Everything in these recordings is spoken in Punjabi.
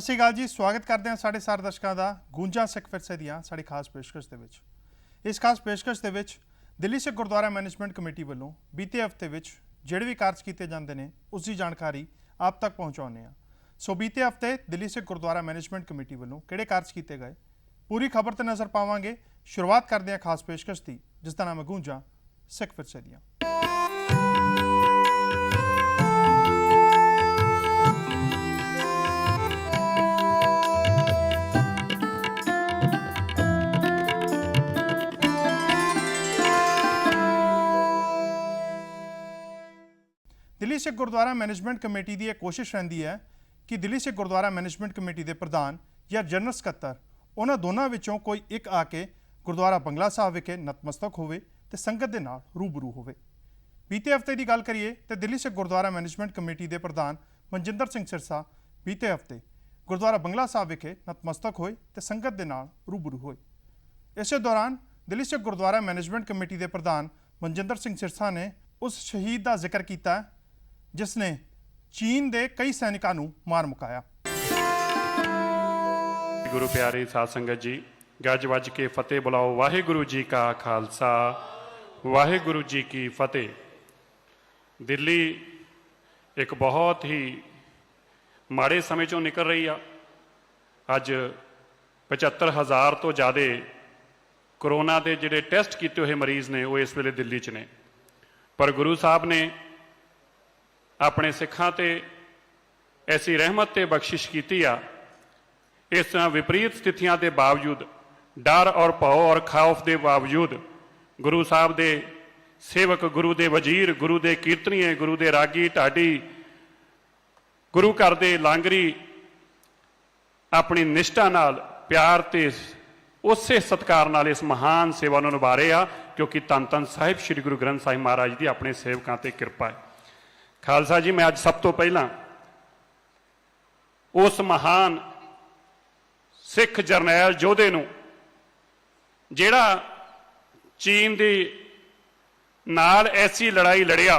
ਸਤਿ ਸ਼੍ਰੀ ਅਕਾਲ ਜੀ, ਸਵਾਗਤ ਕਰਦੇ ਹਾਂ ਸਾਡੇ ਸਾਰੇ ਦਰਸ਼ਕਾਂ ਦਾ ਗੂੰਜਾਂ ਸਿੱਖ ਵਿਰਸੇ ਦੀਆਂ ਸਾਡੀ ਖਾਸ ਪੇਸ਼ਕਸ਼ ਦੇ ਵਿੱਚ। ਇਸ ਖਾਸ ਪੇਸ਼ਕਸ਼ ਦੇ ਵਿੱਚ ਦਿੱਲੀ ਸਿੱਖ ਗੁਰਦੁਆਰਾ ਮੈਨੇਜਮੈਂਟ ਕਮੇਟੀ ਵੱਲੋਂ ਬੀਤੇ ਹਫ਼ਤੇ ਵਿੱਚ ਜਿਹੜੇ ਵੀ ਕਾਰਜ ਕੀਤੇ ਜਾਂਦੇ ਨੇ ਉਸ ਦੀ ਜਾਣਕਾਰੀ ਆਪ ਤੱਕ ਪਹੁੰਚਾਉਂਦੇ ਹਾਂ। ਸੋ ਬੀਤੇ ਹਫ਼ਤੇ ਦਿੱਲੀ ਸਿੱਖ ਗੁਰਦੁਆਰਾ ਮੈਨੇਜਮੈਂਟ ਕਮੇਟੀ ਵੱਲੋਂ ਕਿਹੜੇ ਕਾਰਜ ਕੀਤੇ ਗਏ ਪੂਰੀ ਖਬਰ ਤੇ ਨਜ਼ਰ ਪਾਵਾਂਗੇ। ਸ਼ੁਰੂਆਤ ਕਰਦੇ ਹਾਂ ਖਾਸ ਪੇਸ਼ਕਸ਼ ਦੀ, ਜਿਸ ਦਾ ਨਾਮ ਹੈ ਗੂੰਜਾਂ ਸਿੱਖ ਵਿਰਸੇ ਦੀਆਂ। ਦਿੱਲੀ ਸਿੱਖ ਗੁਰਦੁਆਰਾ ਮੈਨੇਜਮੈਂਟ ਕਮੇਟੀ ਦੀ ਇਹ ਕੋਸ਼ਿਸ਼ ਰਹਿੰਦੀ ਹੈ ਕਿ ਦਿੱਲੀ ਸਿੱਖ ਗੁਰਦੁਆਰਾ ਮੈਨੇਜਮੈਂਟ ਕਮੇਟੀ ਦੇ ਪ੍ਰਧਾਨ ਜਾਂ ਜਨਰਲ ਸਕੱਤਰ ਉਹਨਾਂ ਦੋਨਾਂ ਵਿੱਚੋਂ ਕੋਈ ਇੱਕ ਆ ਕੇ ਗੁਰਦੁਆਰਾ ਬੰਗਲਾ ਸਾਹਿਬ ਵਿਖੇ ਨਤਮਸਤਕ ਹੋਵੇ ਤੇ ਸੰਗਤ ਦੇ ਨਾਲ ਰੂਬਰੂ ਹੋਵੇ। ਬੀਤੇ ਹਫ਼ਤੇ ਦੀ ਗੱਲ ਕਰੀਏ ਤਾਂ ਦਿੱਲੀ ਸਿੱਖ ਗੁਰਦੁਆਰਾ ਮੈਨੇਜਮੈਂਟ ਕਮੇਟੀ ਦੇ ਪ੍ਰਧਾਨ ਮਨਜਿੰਦਰ ਸਿੰਘ ਸਿਰਸਾ ਬੀਤੇ ਹਫ਼ਤੇ ਗੁਰਦੁਆਰਾ ਬੰਗਲਾ ਸਾਹਿਬ ਵਿਖੇ ਨਤਮਸਤਕ ਹੋਏ ਤੇ ਸੰਗਤ ਦੇ ਨਾਲ ਰੂਬਰੂ ਹੋਏ। ਇਸੇ ਦੌਰਾਨ ਦਿੱਲੀ ਸਿੱਖ ਗੁਰਦੁਆਰਾ ਮੈਨੇਜਮੈਂਟ ਕਮੇਟੀ ਦੇ ਪ੍ਰਧਾਨ ਮਨਜਿੰਦਰ ਸਿੰਘ ਸਿਰਸਾ ਨੇ ਉਸ ਸ਼ਹੀਦ ਦਾ ਜ਼ਿਕਰ ਕੀਤਾ ਜਿਸ ਨੇ ਚੀਨ ਦੇ ਕਈ ਸੈਨਿਕਾਂ ਨੂੰ ਮਾਰ ਮੁਕਾਇਆ। ਗੁਰੂ ਪਿਆਰੇ ਸਾਧ ਸੰਗਤ ਜੀ, ਗੱਜ ਵੱਜ ਕੇ ਫਤਿਹ ਬੁਲਾਓ। ਵਾਹਿਗੁਰੂ ਜੀ ਕਾ ਖਾਲਸਾ, ਵਾਹਿਗੁਰੂ ਜੀ ਕੀ ਫਤਿਹ। ਦਿੱਲੀ ਇੱਕ ਬਹੁਤ ਹੀ ਮਾੜੇ ਸਮੇਂ ਚੋਂ ਨਿਕਲ ਰਹੀ ਆ। ਅੱਜ 75,000 ਤੋਂ ਜ਼ਿਆਦਾ ਕਰੋਨਾ ਦੇ ਜਿਹੜੇ ਟੈਸਟ ਕੀਤੇ ਹੋਏ ਮਰੀਜ਼ ਨੇ ਉਹ ਇਸ ਵੇਲੇ ਦਿੱਲੀ 'ਚ ਨੇ। ਪਰ ਗੁਰੂ ਸਾਹਿਬ ਨੇ ਆਪਣੇ ਸਿੱਖਾਂ ਤੇ ਐਸੀ ਰਹਿਮਤ ਤੇ ਬਖਸ਼ਿਸ਼ ਕੀਤੀ ਆ। ਇਸ ਤਰ੍ਹਾਂ ਵਿਪਰੀਤ ਸਥਿਤੀਆਂ ਦੇ ਬਾਵਜੂਦ, ਡਰ ਔਰ ਭਉ ਔਰ ਖੌਫ ਦੇ ਬਾਵਜੂਦ ਗੁਰੂ ਸਾਹਿਬ ਦੇ ਸੇਵਕ, ਗੁਰੂ ਦੇ ਵਜ਼ੀਰ, ਗੁਰੂ ਦੇ ਕੀਰਤਨੀਏ, ਗੁਰੂ ਦੇ ਰਾਗੀ ਢਾਡੀ, ਗੁਰੂ ਘਰ ਦੇ ਲਾਂਗਰੀ ਆਪਣੀ ਨਿਸ਼ਠਾ ਨਾਲ, ਪਿਆਰ ਤੇ ਉਸੇ ਸਤਿਕਾਰ ਨਾਲ ਇਸ ਮਹਾਨ ਸੇਵਾ ਨੂੰ ਨਿਭਾ ਰਹੇ ਆ, ਕਿਉਂਕਿ ਧੰਨ ਧੰਨ ਸਾਹਿਬ ਸ੍ਰੀ ਗੁਰੂ ਗ੍ਰੰਥ ਸਾਹਿਬ ਮਹਾਰਾਜ ਦੀ ਆਪਣੇ ਸੇਵਕਾਂ ਤੇ ਕਿਰਪਾ ਹੈ। ਖਾਲਸਾ ਜੀ, ਮੈਂ ਅੱਜ ਸਭ ਤੋਂ ਪਹਿਲਾਂ ਉਸ ਮਹਾਨ ਸਿੱਖ ਜਰਨੈਲ ਯੋਧੇ ਨੂੰ ਜਿਹੜਾ ਚੀਨ ਦੇ ਨਾਲ ਐਸੀ ਲੜਾਈ ਲੜਿਆ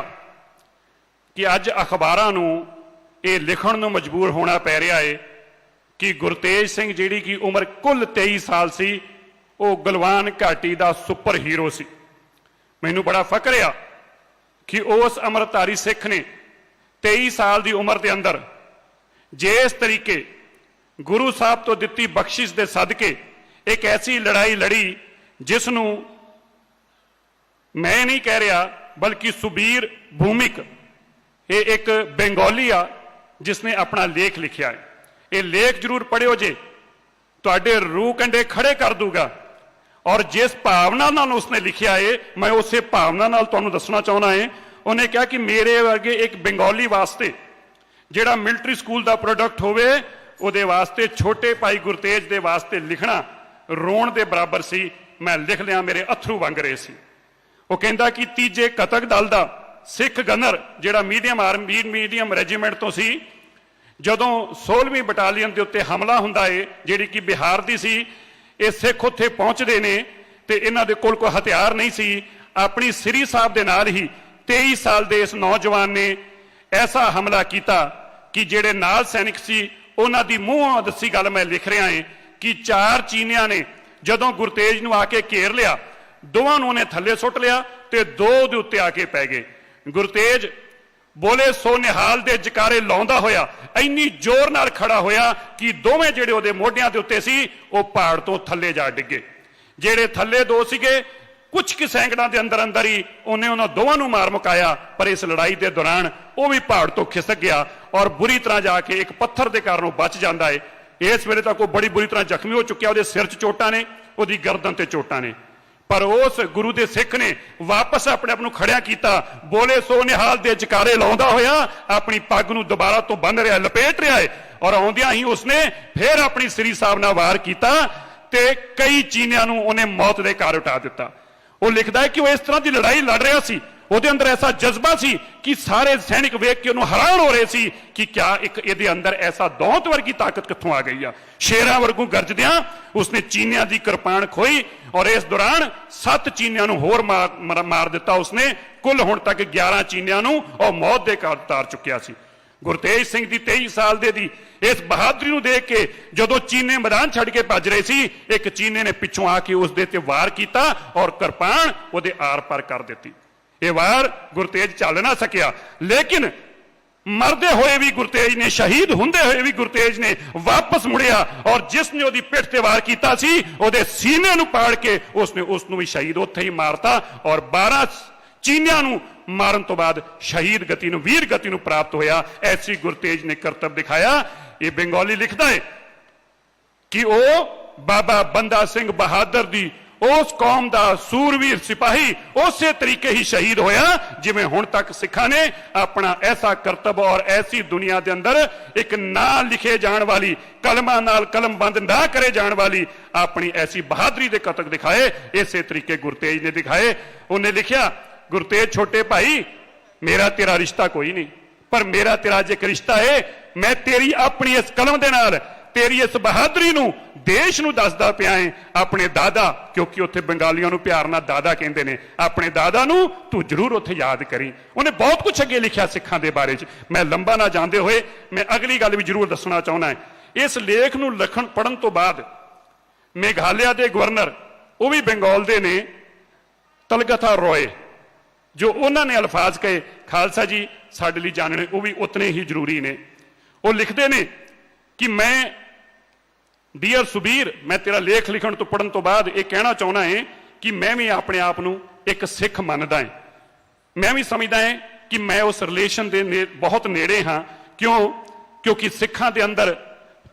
ਕਿ ਅੱਜ ਅਖਬਾਰਾਂ ਨੂੰ ਇਹ ਲਿਖਣ ਨੂੰ ਮਜਬੂਰ ਹੋਣਾ ਪੈ ਰਿਹਾ ਹੈ ਕਿ ਗੁਰਤੇਜ ਸਿੰਘ, ਜਿਹੜੀ ਕਿ ਉਮਰ ਕੁੱਲ 23 ਸਾਲ ਸੀ, ਉਹ ਗਲਵਾਨ ਘਾਟੀ ਦਾ ਸੁਪਰ ਹੀਰੋ ਸੀ। ਮੈਨੂੰ ਬੜਾ ਫਖਰ ਆ ਕਿ ਉਸ ਅੰਮ੍ਰਿਤਧਾਰੀ ਸਿੱਖ ਨੇ 23 ਸਾਲ ਦੀ ਉਮਰ ਦੇ ਅੰਦਰ ਜਿਸ ਤਰੀਕੇ ਗੁਰੂ ਸਾਹਿਬ ਤੋਂ ਦਿੱਤੀ ਬਖਸ਼ਿਸ਼ ਦੇ ਸਦਕੇ ਇੱਕ ਐਸੀ ਲੜਾਈ ਲੜੀ ਜਿਸ ਨੂੰ ਮੈਂ ਨਹੀਂ ਕਹਿ ਰਿਹਾ ਬਲਕਿ ਸੁਬੀਰ ਭੂਮਿਕ, ਇਹ ਇੱਕ ਬੰਗਾਲੀ ਆ ਜਿਸ ਨੇ ਆਪਣਾ ਲੇਖ ਲਿਖਿਆ ਹੈ। ਇਹ ਲੇਖ ਜ਼ਰੂਰ ਪੜ੍ਹਿਓ ਜੇ, ਤੁਹਾਡੇ ਰੂਹ ਕੰਡੇ ਖੜੇ ਕਰ ਦੂਗਾ। ਔਰ ਜਿਸ ਭਾਵਨਾ ਨਾਲ ਉਸਨੇ ਲਿਖਿਆ ਹੈ, ਮੈਂ ਉਸੇ ਭਾਵਨਾ ਨਾਲ ਤੁਹਾਨੂੰ ਦੱਸਣਾ ਚਾਹੁੰਦਾ ਹੈ। ਉਹਨੇ ਕਿਹਾ ਕਿ ਮੇਰੇ ਵਰਗੇ ਇੱਕ ਬੰਗਾਲੀ ਵਾਸਤੇ ਜਿਹੜਾ ਮਿਲਟਰੀ ਸਕੂਲ ਦਾ ਪ੍ਰੋਡਕਟ ਹੋਵੇ, ਉਹਦੇ ਵਾਸਤੇ ਛੋਟੇ ਭਾਈ ਗੁਰਤੇਜ ਦੇ ਵਾਸਤੇ ਲਿਖਣਾ ਰੋਣ ਦੇ ਬਰਾਬਰ ਸੀ। ਮੈਂ ਲਿਖ ਲਿਆ, ਮੇਰੇ ਅਥਰੂ ਵੰਗ ਰਹੇ ਸੀ। ਉਹ ਕਹਿੰਦਾ ਕਿ ਤੀਜੇ ਕਤਕ ਦਲ ਦਾ ਸਿੱਖ ਗਨਰ ਜਿਹੜਾ ਮੀਡੀਅਮ ਰੈਜੀਮੈਂਟ ਤੋਂ ਸੀ, ਜਦੋਂ 16ਵੀਂ ਬਟਾਲੀਅਨ ਦੇ ਉੱਤੇ ਹਮਲਾ ਹੁੰਦਾ ਏ ਜਿਹੜੀ ਕਿ ਬਿਹਾਰ ਦੀ ਸੀ, ਇਹ ਸਿੱਖ ਉੱਥੇ ਪਹੁੰਚਦੇ ਨੇ ਤੇ ਇਹਨਾਂ ਦੇ ਕੋਲ ਕੋਈ ਹਥਿਆਰ ਨਹੀਂ ਸੀ। ਆਪਣੀ ਸ੍ਰੀ ਸਾਹਿਬ ਦੇ ਨਾਲ ਹੀ 23 ਸਾਲ ਦੇ ਇਸ ਨੌਜਵਾਨ ਨੇ ਐਸਾ ਹਮਲਾ ਕੀਤਾ ਕਿ ਜਿਹੜੇ ਨਾਲ ਸੈਨਿਕ ਸੀ ਉਹਨਾਂ ਦੀ ਮੂੰਹੋਂ ਦੱਸੀ ਗੱਲ ਮੈਂ ਲਿਖ ਰਿਹਾ ਹਾਂ ਕਿ 4 ਚੀਨੀਆਂ ਨੇ ਜਦੋਂ ਗੁਰਤੇਜ ਨੂੰ ਆ ਕੇ ਘੇਰ ਲਿਆ, ਦੋਵਾਂ ਨੂੰ ਉਹਨੇ ਥੱਲੇ ਸੁੱਟ ਲਿਆ ਤੇ 2 ਦੇ ਉੱਤੇ ਆ ਕੇ ਪੈ ਗਏ। ਗੁਰਤੇਜ ਬੋਲੇ ਸੋ ਨਿਹਾਲ ਦੇ ਜਕਾਰੇ ਲਾਉਂਦਾ ਹੋਇਆ ਇੰਨੀ ਜ਼ੋਰ ਨਾਲ ਖੜਾ ਹੋਇਆ ਕਿ ਦੋਵੇਂ ਜਿਹੜੇ ਉਹਦੇ ਮੋਢਿਆਂ ਦੇ ਉੱਤੇ ਸੀ ਉਹ ਪਹਾੜ ਤੋਂ ਥੱਲੇ ਜਾ ਡਿੱਗੇ। ਜਿਹੜੇ ਥੱਲੇ 2 ਸੀਗੇ, ਕੁਝ ਕੁ ਸੈਂਕੜਾਂ ਦੇ ਅੰਦਰ ਅੰਦਰ ਹੀ ਉਹਨੇ ਉਹਨਾਂ ਦੋਵਾਂ ਨੂੰ ਮਾਰ ਮੁਕਾਇਆ। ਪਰ ਇਸ ਲੜਾਈ ਦੇ ਦੌਰਾਨ ਉਹ ਵੀ ਪਹਾੜ ਤੋਂ ਖਿਸਕ ਗਿਆ ਔਰ ਬੁਰੀ ਤਰ੍ਹਾਂ ਜਾ ਕੇ ਇੱਕ ਪੱਥਰ ਦੇ ਕਾਰਨ ਉਹ ਬਚ ਜਾਂਦਾ ਹੈ। ਇਸ ਵੇਲੇ ਤੱਕ ਉਹ ਬੜੀ ਬੁਰੀ ਤਰ੍ਹਾਂ ਜ਼ਖਮੀ ਹੋ ਚੁੱਕਿਆ। ਉਹਦੇ ਸਿਰ 'ਚ ਚੋਟਾਂ ਨੇ, ਉਹਦੀ ਗਰਦਨ ਤੇ ਚੋਟਾਂ ਨੇ। ਪਰ ਉਸ ਗੁਰੂ ਦੇ ਸਿੱਖ ਨੇ ਵਾਪਸ ਆਪਣੇ ਆਪ ਨੂੰ ਖੜਿਆ ਕੀਤਾ। ਬੋਲੇ ਸੋ ਨਿਹਾਲ ਦੇ ਜਕਾਰੇ ਲਾਉਂਦਾ ਹੋਇਆ ਆਪਣੀ ਪੱਗ ਨੂੰ ਦੁਬਾਰਾ ਤੋਂ ਬੰਨ੍ਹ ਰਿਹਾ, ਲਪੇਟ ਰਿਹਾ ਹੈ ਔਰ ਆਉਂਦਿਆਂ ਹੀ ਉਸਨੇ ਫਿਰ ਆਪਣੀ ਸ੍ਰੀ ਸਾਹਿਬ ਨਾਲ ਵਾਰ ਕੀਤਾ ਤੇ ਕਈ ਚੀਨੀਆਂ ਨੂੰ ਉਹਨੇ ਮੌਤ ਦੇ ਘਾਟ ਉਤਾਰ ਦਿੱਤਾ। ਉਹ ਲਿਖਦਾ ਹੈ ਕਿ ਉਹ ਇਸ ਤਰ੍ਹਾਂ ਦੀ ਲੜਾਈ ਲੜ ਰਿਹਾ ਸੀ, ਉਹਦੇ ਅੰਦਰ ਐਸਾ ਜਜ਼ਬਾ ਸੀ ਕਿ ਸਾਰੇ ਸੈਨਿਕ ਵੇਖ ਕੇ ਉਹਨੂੰ ਹੈਰਾਨ ਹੋ ਰਹੇ ਸੀ ਕਿ ਕਿਆ ਇੱਕ ਇਹਦੇ ਅੰਦਰ ਐਸਾ ਦੌਤ ਵਰਗੀ ਤਾਕਤ ਕਿੱਥੋਂ ਆ ਗਈ ਆ। ਸ਼ੇਰਾਂ ਵਰਗੂ ਗਰਜਦਿਆਂ ਉਸਨੇ ਚੀਨੀਆਂ ਦੀ ਕਿਰਪਾਨ ਖੋਈ ਔਰ ਇਸ ਦੌਰਾਨ 7 ਚੀਨੀਆਂ ਨੂੰ ਹੋਰ ਮਾਰ ਦਿੱਤਾ ਉਸਨੇ। ਕੁੱਲ ਹੁਣ ਤੱਕ 11 ਚੀਨੀਆਂ ਨੂੰ ਉਹ ਮੌਤ ਦੇ ਘਾਟ ਉਤਾਰ ਚੁੱਕਿਆ ਸੀ। ਗੁਰਤੇਜ ਸਿੰਘ ਦੀ 23 ਸਾਲ ਦੇ ਦੀ ਇਸ ਬਹਾਦਰੀ ਨੂੰ ਦੇਖ ਕੇ ਜਦੋਂ ਚੀਨੇ ਮੈਦਾਨ ਛੱਡ ਕੇ ਭੱਜ ਰਹੇ ਸੀ, ਇੱਕ ਚੀਨੇ ਨੇ ਪਿੱਛੋਂ ਆ ਕੇ ਉਸ ਦੇ ਤੇ ਵਾਰ ਕੀਤਾ ਔਰ ਕਿਰਪਾਨ ਉਹਦੇ ਆਰ-ਪਾਰ ਕਰ ਦਿੱਤੀ। ਇਹ ਵਾਰ ਗੁਰਤੇਜ ਚੱਲ ਨਾ ਸਕਿਆ, ਲੇਕਿਨ ਮਰਦੇ ਹੋਏ ਵੀ ਗੁਰਤੇਜ ਨੇ, ਸ਼ਹੀਦ ਹੁੰਦੇ ਹੋਏ ਵੀ ਗੁਰਤੇਜ ਨੇ ਵਾਪਸ ਮੁੜਿਆ ਔਰ ਜਿਸ ਨੇ ਉਹਦੀ ਪਿੱਠ ਤੇ ਵਾਰ ਕੀਤਾ ਸੀ ਉਹਦੇ ਸੀਨੇ ਨੂੰ ਪਾੜ ਕੇ ਉਸਨੇ ਉਸ ਨੂੰ ਵੀ ਸ਼ਹੀਦ ਉੱਥੇ ਹੀ ਮਾਰਤਾ ਔਰ 12 ਚੀਨਿਆਂ ਨੂੰ ਮਾਰਨ ਤੋਂ ਬਾਅਦ ਸ਼ਹੀਦ ਗਤੀ ਨੂੰ, ਵੀਰ ਗਤੀ ਨੂੰ ਪ੍ਰਾਪਤ ਹੋਇਆ। ਐਸੀ ਗੁਰਤੇਜ ਨੇ ਕਰਤੱਵ ਦਿਖਾਇਆ। ਇਹ ਬੰਗਾਲੀ ਲਿਖਦਾ ਹੈ ਕਿ ਉਹ ਬਾਬਾ ਬੰਦਾ ਸਿੰਘ ਬਹਾਦਰ ਦੀ ਉਸ ਕੌਮ ਦਾ ਸੂਰਵੀਰ ਸਿਪਾਹੀ ਉਸੇ ਤਰੀਕੇ ਹੀ ਸ਼ਹੀਦ ਹੋਇਆ ਜਿਵੇਂ ਹੁਣ ਤੱਕ ਸਿੱਖਾਂ ਨੇ ਆਪਣਾ ਐਸਾ ਕਰਤੱਵ ਔਰ ਐਸੀ ਦੁਨੀਆ ਦੇ ਅੰਦਰ ਇੱਕ ਨਾ ਲਿਖੇ ਜਾਣ ਵਾਲੀ, ਕਲਮਾਂ ਨਾਲ ਕਲਮ ਬੰਦ ਨਾ ਕਰੇ ਜਾਣ ਵਾਲੀ ਆਪਣੀ ਐਸੀ ਬਹਾਦਰੀ ਦੇ ਕਤਕ ਦਿਖਾਏ। ਇਸੇ ਤਰੀਕੇ ਗੁਰਤੇਜ ਨੇ ਦਿਖਾਏ। ਉਹਨੇ ਲਿਖਿਆ, ਗੁਰਤੇਜ ਛੋਟੇ ਭਾਈ, ਮੇਰਾ ਤੇਰਾ ਰਿਸ਼ਤਾ ਕੋਈ ਨਹੀਂ, ਪਰ ਮੇਰਾ ਤੇਰਾ ਜੇ ਰਿਸ਼ਤਾ ਹੈ, ਮੈਂ ਤੇਰੀ ਆਪਣੀ ਇਸ ਕਲਮ ਦੇ ਨਾਲ, ਤੇਰੀ ਇਸ ਬਹਾਦਰੀ ਨੂੰ ਦੇਸ਼ ਨੂੰ ਦੱਸਦਾ ਪਿਆ ਹੈ। ਆਪਣੇ ਦਾਦਾ, ਕਿਉਂਕਿ ਉੱਥੇ ਬੰਗਾਲੀਆਂ ਨੂੰ ਪਿਆਰ ਨਾਲ ਦਾਦਾ ਕਹਿੰਦੇ ਨੇ, ਆਪਣੇ ਦਾਦਾ ਨੂੰ ਤੂੰ ਜ਼ਰੂਰ ਉੱਥੇ ਯਾਦ ਕਰੀ। ਉਹਨੇ ਬਹੁਤ ਕੁਝ ਅੱਗੇ ਲਿਖਿਆ ਸਿੱਖਾਂ ਦੇ ਬਾਰੇ 'ਚ। ਮੈਂ ਲੰਬਾ ਨਾ ਜਾਂਦੇ ਹੋਏ ਮੈਂ ਅਗਲੀ ਗੱਲ ਵੀ ਜ਼ਰੂਰ ਦੱਸਣਾ ਚਾਹੁੰਦਾ ਹਾਂ। ਇਸ ਲੇਖ ਨੂੰ ਲਿਖਣ ਪੜ੍ਹਨ ਤੋਂ ਬਾਅਦ ਮੇਘਾਲਿਆ ਦੇ ਗਵਰਨਰ, ਉਹ ਵੀ ਬੰਗਾਲ ਦੇ ਨੇ, ਤਲਗਤਾ ਰੋਏ, ਜੋ ਉਹਨਾਂ ਨੇ ਅਲਫਾਜ਼ ਕਹੇ ਖਾਲਸਾ ਜੀ ਸਾਡੇ ਲਈ ਜਾਣਨੇ ਉਹ ਵੀ ਉਤਨੇ ਹੀ ਜ਼ਰੂਰੀ ਨੇ। ਉਹ ਲਿਖਦੇ ਨੇ ਕਿ ਮੈਂ ਡੀਅਰ ਸੁਬੀਰ, ਮੈਂ ਤੇਰਾ ਲੇਖ ਲਿਖਣ ਤੋਂ ਪੜ੍ਹਨ ਤੋਂ ਬਾਅਦ ਇਹ ਕਹਿਣਾ ਚਾਹੁੰਦਾ ਹਾਂ ਕਿ ਮੈਂ ਵੀ ਆਪਣੇ ਆਪ ਨੂੰ ਇੱਕ ਸਿੱਖ ਮੰਨਦਾ ਹਾਂ। ਮੈਂ ਵੀ ਸਮਝਦਾ ਹਾਂ ਕਿ ਮੈਂ ਉਸ ਰਿਲੇਸ਼ਨ ਦੇ ਬਹੁਤ ਨੇੜੇ ਹਾਂ। ਕਿਉਂਕਿ ਸਿੱਖਾਂ ਦੇ ਅੰਦਰ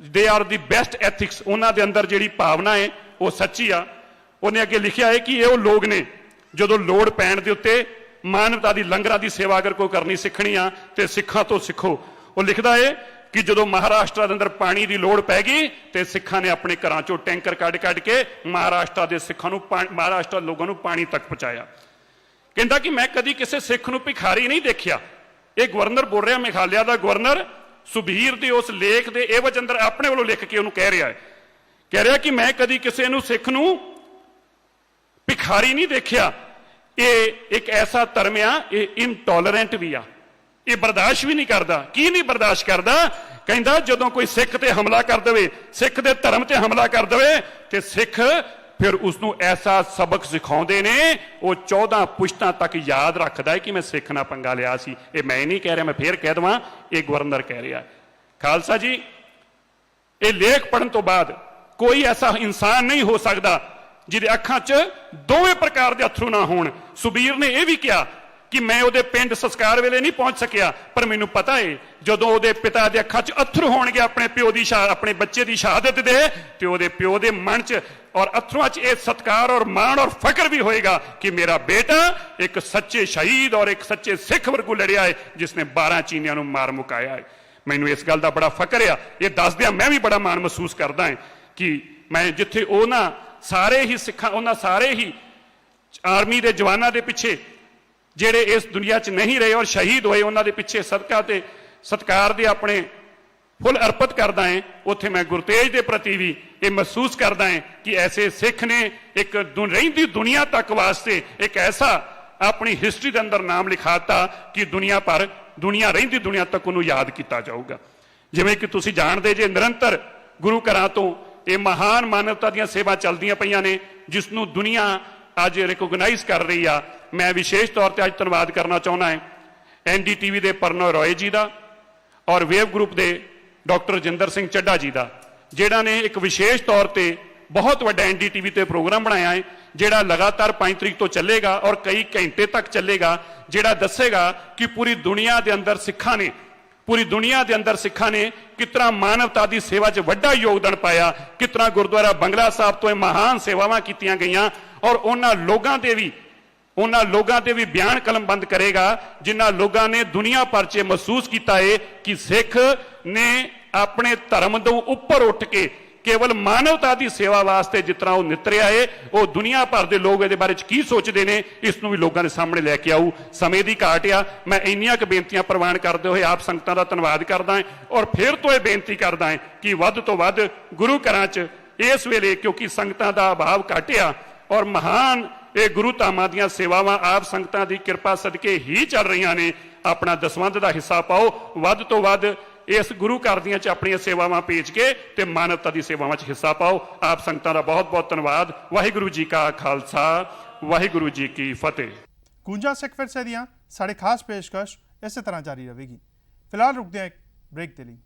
they are the best ethics, ਉਹਨਾਂ ਦੇ ਅੰਦਰ ਜਿਹੜੀ ਭਾਵਨਾ ਹੈ ਉਹ ਸੱਚੀ ਆ। ਉਹਨੇ ਅੱਗੇ ਲਿਖਿਆ ਹੈ ਕਿ ਇਹ ਉਹ ਲੋਕ ਨੇ ਜਦੋਂ ਲੋੜ ਪੈਣ ਦੇ ਉੱਤੇ ਮਾਨਵਤਾ ਦੀ, ਲੰਗਰਾਂ ਦੀ ਸੇਵਾ ਅਗਰ ਕੋਈ ਕਰਨੀ ਸਿੱਖਣੀ ਆ ਤੇ ਸਿੱਖਾਂ ਤੋਂ ਸਿੱਖੋ। ਉਹ ਲਿਖਦਾ ਹੈ ਕਿ ਜਦੋਂ ਮਹਾਰਾਸ਼ਟਰ ਦੇ ਅੰਦਰ ਪਾਣੀ ਦੀ ਲੋੜ ਪੈ ਗਈ ਤੇ ਸਿੱਖਾਂ ਨੇ ਆਪਣੇ ਘਰਾਂ ਚੋਂ ਟੈਂਕਰ ਕੱਢ ਕੇ ਮਹਾਰਾਸ਼ਟਰ ਦੇ ਸਿੱਖਾਂ ਨੂੰ, ਮਹਾਰਾਸ਼ਟਰ ਲੋਕਾਂ ਨੂੰ ਪਾਣੀ ਤੱਕ ਪਹੁੰਚਾਇਆ। ਕਹਿੰਦਾ ਕਿ ਮੈਂ ਕਦੀ ਕਿਸੇ ਸਿੱਖ ਨੂੰ ਭਿਖਾਰੀ ਨਹੀਂ ਦੇਖਿਆ। ਇਹ ਗਵਰਨਰ ਬੋਲ ਰਿਹਾ, ਮੇਘਾਲਿਆ ਦਾ ਗਵਰਨਰ, ਸੁਬੀਰ ਦੇ ਉਸ ਲੇਖ ਦੇ ਏਵਜ ਅੰਦਰ ਆਪਣੇ ਵੱਲੋਂ ਲਿਖ ਕੇ ਉਹਨੂੰ ਕਹਿ ਰਿਹਾ ਕਿ ਮੈਂ ਕਦੀ ਕਿਸੇ ਨੂੰ, ਸਿੱਖ ਨੂੰ ਭਿਖਾਰੀ ਨਹੀਂ ਦੇਖਿਆ। ਇਹ ਇੱਕ ਐਸਾ ਧਰਮ ਆ, ਇਹ ਇਨਟੋਲਰੈਂਟ ਵੀ ਆ, ਇਹ ਬਰਦਾਸ਼ਤ ਵੀ ਨਹੀਂ ਕਰਦਾ। ਕੀ ਨਹੀਂ ਬਰਦਾਸ਼ਤ ਕਰਦਾ? ਕਹਿੰਦਾ ਜਦੋਂ ਕੋਈ ਸਿੱਖ ਤੇ ਹਮਲਾ ਕਰ ਦੇਵੇ, ਸਿੱਖ ਦੇ ਧਰਮ ਤੇ ਹਮਲਾ ਕਰ ਦੇਵੇ ਤੇ ਸਿੱਖ ਫਿਰ ਉਸ ਨੂੰ ਐਸਾ ਸਬਕ ਸਿਖਾਉਂਦੇ ਨੇ, ਉਹ 14 ਪੁਸ਼ਤਾਂ ਤੱਕ ਯਾਦ ਰੱਖਦਾ ਹੈ ਕਿ ਮੈਂ ਸਿੱਖ ਨਾਲ ਪੰਗਾ ਲਿਆ ਸੀ। ਇਹ ਮੈਂ ਨਹੀਂ ਕਹਿ ਰਿਹਾ, ਮੈਂ ਫੇਰ ਕਹਿ ਦਵਾਂ, ਇਹ ਗਵਰਨਰ ਕਹਿ ਰਿਹਾ। ਖਾਲਸਾ ਜੀ, ਇਹ ਲੇਖ ਪੜ੍ਹਨ ਤੋਂ ਬਾਅਦ ਕੋਈ ਐਸਾ ਇਨਸਾਨ ਨਹੀਂ ਹੋ ਸਕਦਾ ਜਿਹਦੇ ਅੱਖਾਂ 'ਚ ਦੋਵੇਂ ਪ੍ਰਕਾਰ ਦੇ ਅਥਰੂ ਨਾ ਹੋਣ। ਸੁਬੀਰ ਨੇ ਇਹ ਵੀ ਕਿਹਾ ਕਿ ਮੈਂ ਉਹਦੇ ਪਿੰਡ ਸੰਸਕਾਰ ਵੇਲੇ ਨਹੀਂ ਪਹੁੰਚ ਸਕਿਆ, ਪਰ ਮੈਨੂੰ ਪਤਾ ਹੈ ਜਦੋਂ ਉਹਦੇ ਪਿਤਾ ਦੇ ਅੱਖਾਂ 'ਚ ਅਥਰੂ ਹੋਣਗੇ ਆਪਣੇ ਪਿਓ ਦੀ, ਆਪਣੇ ਬੱਚੇ ਦੀ ਸ਼ਹਾਦਤ ਦੇ, ਤੇ ਉਹਦੇ ਪਿਓ ਦੇ ਮਨ 'ਚ ਔਰ ਅਥਰੂਆਂ 'ਚ ਇਹ ਸਤਿਕਾਰ ਔਰ ਮਾਣ ਔਰ ਫਖਰ ਵੀ ਹੋਏਗਾ ਕਿ ਮੇਰਾ ਬੇਟਾ ਇੱਕ ਸੱਚੇ ਸ਼ਹੀਦ ਔਰ ਇੱਕ ਸੱਚੇ ਸਿੱਖ ਵਰਗੂ ਲੜਿਆ ਹੈ ਜਿਸਨੇ 12 ਚੀਨੀਆਂ ਨੂੰ ਮਾਰ ਮੁਕਾਇਆ ਹੈ। ਮੈਨੂੰ ਇਸ ਗੱਲ ਦਾ ਬੜਾ ਫਖਰ ਆ। ਇਹ ਦੱਸਦਿਆਂ ਮੈਂ ਵੀ ਬੜਾ ਮਾਣ ਮਹਿਸੂਸ ਕਰਦਾ ਹਾਂ ਕਿ ਮੈਂ ਜਿੱਥੇ ਉਹਨਾਂ ਸਾਰੇ ਹੀ ਸਿੱਖਾਂ, ਉਹਨਾਂ ਸਾਰੇ ਹੀ ਆਰਮੀ ਦੇ ਜਵਾਨਾਂ ਦੇ ਪਿੱਛੇ ਜਿਹੜੇ ਇਸ ਦੁਨੀਆ 'ਚ ਨਹੀਂ ਰਹੇ ਔਰ ਸ਼ਹੀਦ ਹੋਏ, ਉਹਨਾਂ ਦੇ ਪਿੱਛੇ ਸਦਕਾ ਤੇ ਸਤਿਕਾਰ ਦੇ ਆਪਣੇ ਫੁੱਲ ਅਰਪਿਤ ਕਰਦਾ ਹਾਂ। ਉੱਥੇ ਮੈਂ ਗੁਰਤੇਜ ਦੇ ਪ੍ਰਤੀ ਵੀ ਇਹ ਮਹਿਸੂਸ ਕਰਦਾ ਹਾਂ ਕਿ ਐਸੇ ਸਿੱਖ ਨੇ ਇੱਕ ਰਹਿੰਦੀ ਦੁਨੀਆ ਤੱਕ ਵਾਸਤੇ ਇੱਕ ਐਸਾ ਆਪਣੀ ਹਿਸਟਰੀ ਦੇ ਅੰਦਰ ਨਾਮ ਲਿਖਾਤਾ ਕਿ ਦੁਨੀਆ ਰਹਿੰਦੀ ਦੁਨੀਆ ਤੱਕ ਉਹਨੂੰ ਯਾਦ ਕੀਤਾ ਜਾਊਗਾ। ਜਿਵੇਂ ਕਿ ਤੁਸੀਂ ਜਾਣਦੇ ਜੇ, ਨਿਰੰਤਰ ਗੁਰੂ ਘਰਾਂ ਤੋਂ ਇਹ ਮਹਾਨ ਮਾਨਵਤਾ ਦੀਆਂ ਸੇਵਾ ਚੱਲਦੀਆਂ ਪਈਆਂ ਨੇ, ਜਿਸ ਨੂੰ ਦੁਨੀਆ ਅੱਜ ਰਿਕੋਗਨਾਈਜ਼ ਕਰ ਰਹੀ ਆ। ਮੈਂ ਵਿਸ਼ੇਸ਼ ਤੌਰ ਤੇ ਅੱਜ ਧੰਨਵਾਦ ਕਰਨਾ ਚਾਹੁੰਦਾ ਹਾਂ NDTV ਦੇ ਪਰਨੋ ਰੋਏ ਜੀ ਦਾ ਔਰ ਵੇਵ ਗਰੁੱਪ ਦੇ ਡਾਕਟਰ ਰਜਿੰਦਰ ਸਿੰਘ ਚੱਡਾ ਜੀ ਦਾ, ਜਿਹੜਾ ਨੇ ਇੱਕ ਵਿਸ਼ੇਸ਼ ਤੌਰ ਤੇ ਬਹੁਤ ਵੱਡਾ NDTV ਤੇ ਪ੍ਰੋਗਰਾਮ ਬਣਾਇਆ ਹੈ, ਜਿਹੜਾ ਲਗਾਤਾਰ 5 ਤਰੀਕ ਤੋਂ ਚੱਲੇਗਾ ਔਰ ਕਈ ਘੰਟੇ ਤੱਕ ਚੱਲੇਗਾ, ਜਿਹੜਾ ਦੱਸੇਗਾ ਕਿ ਪੂਰੀ ਦੁਨੀਆ ਦੇ ਅੰਦਰ ਸਿੱਖਾਂ ਨੇ ਕਿਸ ਤਰ੍ਹਾਂ ਮਾਨਵਤਾ ਦੀ ਸੇਵਾ 'ਚ ਵੱਡਾ ਯੋਗਦਾਨ ਪਾਇਆ, ਕਿਸ ਤਰ੍ਹਾਂ ਗੁਰਦੁਆਰਾ ਬੰਗਲਾ ਸਾਹਿਬ ਤੋਂ ਇਹ ਮਹਾਨ ਸੇਵਾਵਾਂ ਕੀਤੀਆਂ ਗਈਆਂ ਔਰ ਉਹਨਾਂ ਲੋਕਾਂ ਤੇ ਵੀ ਬਿਆਨ ਕਲਮਬੰਦ ਕਰੇਗਾ ਜਿਨ੍ਹਾਂ ਲੋਕਾਂ ਨੇ ਦੁਨੀਆ ਭਰ 'ਚ ਮਹਿਸੂਸ ਕੀਤਾ ਹੈ ਕਿ ਸਿੱਖ ਨੇ ਆਪਣੇ ਧਰਮ ਤੋਂ ਉੱਪਰ ਉੱਠ ਕੇ ਕੇਵਲ ਮਾਨਵਤਾ ਦੀ ਸੇਵਾ ਵਾਸਤੇ ਜਿਸ ਤਰ੍ਹਾਂ ਉਹ ਨਿਤਰਿਆ ਹੈ, ਉਹ ਦੁਨੀਆ ਭਰ ਦੇ ਲੋਕ ਇਹਦੇ ਬਾਰੇ 'ਚ ਕੀ ਸੋਚਦੇ ਨੇ, ਇਸ ਨੂੰ ਵੀ ਲੋਕਾਂ ਦੇ ਸਾਹਮਣੇ ਲੈ ਕੇ ਆਊ। ਸਮੇਂ ਦੀ ਘਾਟ ਆ। ਮੈਂ ਇੰਨੀਆਂ ਕੁ ਬੇਨਤੀਆਂ ਪ੍ਰਵਾਨ ਕਰਦੇ ਹੋਏ ਆਪ ਸੰਗਤਾਂ ਦਾ ਧੰਨਵਾਦ ਕਰਦਾ ਹਾਂ ਔਰ ਫਿਰ ਤੋਂ ਇਹ ਬੇਨਤੀ ਕਰਦਾ ਹਾਂ ਕਿ ਵੱਧ ਤੋਂ ਵੱਧ ਗੁਰੂ ਘਰਾਂ 'ਚ ਇਸ ਵੇਲੇ, ਕਿਉਂਕਿ ਸੰਗਤਾਂ ਦਾ ਅਭਾਵ ਘਟਿਆ ਔਰ ਮਹਾਨ ਇਹ ਗੁਰੂ ਧਾਮਾਂ ਦੀਆਂ ਸੇਵਾਵਾਂ ਆਪ ਸੰਗਤਾਂ ਦੀ ਕਿਰਪਾ ਸਦਕੇ ਹੀ ਚੱਲ ਰਹੀਆਂ ਨੇ, ਆਪਣਾ ਦਸਵੰਧ ਦਾ ਹਿੱਸਾ ਪਾਓ, ਵੱਧ ਤੋਂ ਵੱਧ ਇਸ ਗੁਰੂ ਘਰ ਦੀਆਂ 'ਚ ਆਪਣੀਆਂ ਸੇਵਾਵਾਂ ਭੇਜ ਕੇ ਤੇ ਮਾਨਵਤਾ ਦੀ ਸੇਵਾਵਾਂ 'ਚ ਹਿੱਸਾ ਪਾਓ। ਆਪ ਸੰਗਤਾਂ ਦਾ ਬਹੁਤ ਬਹੁਤ ਧੰਨਵਾਦ। ਵਾਹਿਗੁਰੂ ਜੀ ਕਾ ਖਾਲਸਾ, ਵਾਹਿਗੁਰੂ ਜੀ ਕੀ ਫਤਿਹ। ਗੂੰਜਾ ਸਿੱਖ ਵਿਰਸੇ ਦੀਆਂ ਸਾਡੇ ਖਾਸ ਪੇਸ਼ਕਸ਼ ਇਸੇ ਤਰ੍ਹਾਂ ਜਾਰੀ ਰਹੇਗੀ। ਫਿਲਹਾਲ ਰੁਕਦੇ ਹਾਂ ਇੱਕ ਬ੍ਰੇਕ ਦੇ ਲਈ।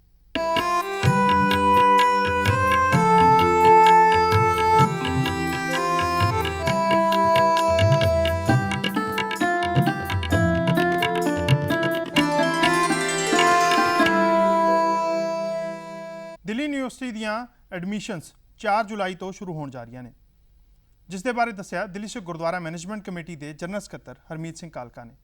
ਦਿੱਲੀ ਯੂਨੀਵਰਸਿਟੀ ਦੀਆਂ ਐਡਮਿਸ਼ਨਸ 4 ਜੁਲਾਈ ਤੋਂ ਸ਼ੁਰੂ ਹੋਣ ਜਾ ਰਹੀਆਂ ਨੇ, ਜਿਸ ਦੇ ਬਾਰੇ ਦੱਸਿਆ ਦਿੱਲੀ ਸਿੱਖ ਗੁਰਦੁਆਰਾ ਮੈਨੇਜਮੈਂਟ ਕਮੇਟੀ ਦੇ ਜਨਰਲ ਸਕੱਤਰ ਹਰਮੀਤ ਸਿੰਘ ਕਾਲਕਾ ਨੇ।